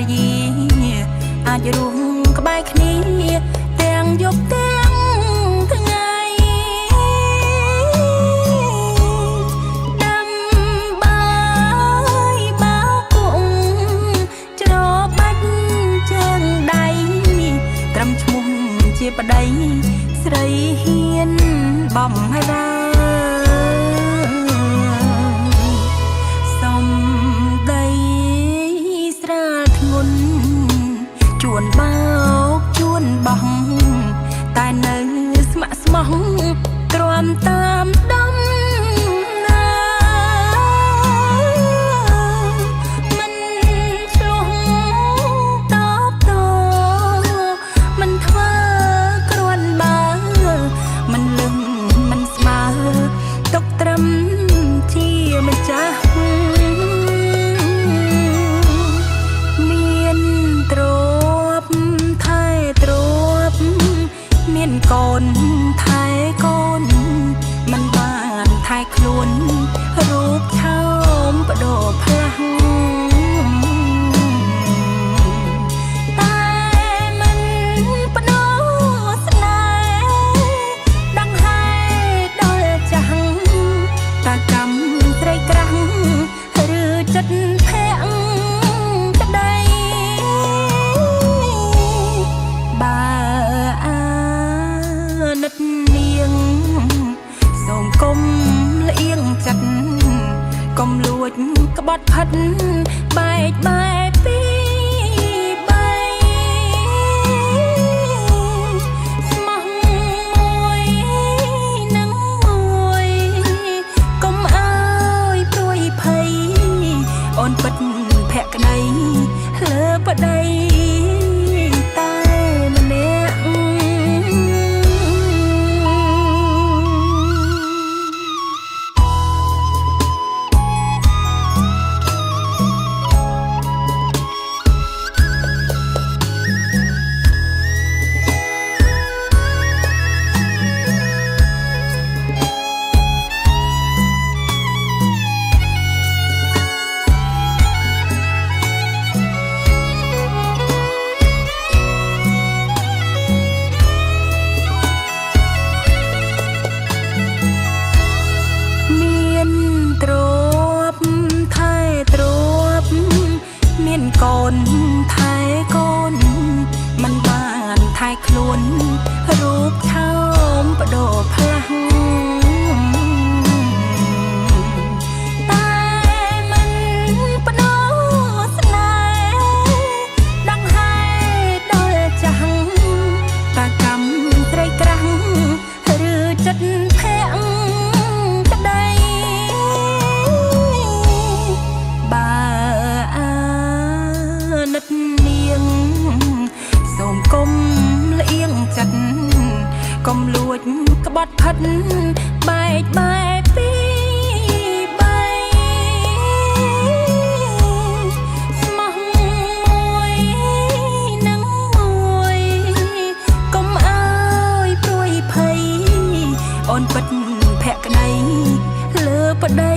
รีอาจจะรู้ក្បែរគ្នាទាំងយប់ទាំងថ្ងៃដើម្បីបោកគង់ច្របាច់ជើងដៃត្រឹមឈ្មោះជាប្តីស្រីហ៊ានបំរើសំដីស្រាលធ្ងន់ជួនបោកជួនបោះតែនៅស្ម័គ្រស្មោះទ្រាំតាមដំណើរមិនឆ្លោះតបតមិនធ្វើគ្រាន់បើមិនលឹងមិនស្មើទុកត្រឹមជាម្ចាស់មានទ្រព្យថែទ្រព្យមានកូនថែកូនមិនបានថែខ្លួនរូបឆោមបដូរផ្លាស់តែមិនបដូរស្នេហ៍ដង្ហែដល់ចាស់តាកម្មត្រីក្រាំងឬចិត្តភ័ក្រក្តីបើអាណិតនាងសូមកុំលៀងចិត្តកុំលួចក្បត់ផិតបែកបែកពីបីស្មោះមួយនឹងមួយកុំអើយព្រួយភ័យអូនពិតភក្តីលើប្តីតែម្នាក់មានទ្រព្យថែទ្រព្យមានកូនថែកូនមិនបានថែខ្លួនរូបឆោមបដូរផ្លាស់តែមិនបដូរស្នេហ៍ដង្ហែដល់ចាស់តាកម្មត្រីក្រាំងឬចិត្តភ័ក្រក្តីបើអាណិតនាងសូមកុំលៀងចិត្តកុំលួចក្បត់ផិតបែកបែកពីបីស្មោះមួយនឹងមួយកុំអើយព្រួយភ័យអូនពិតភក្តីលើប្តី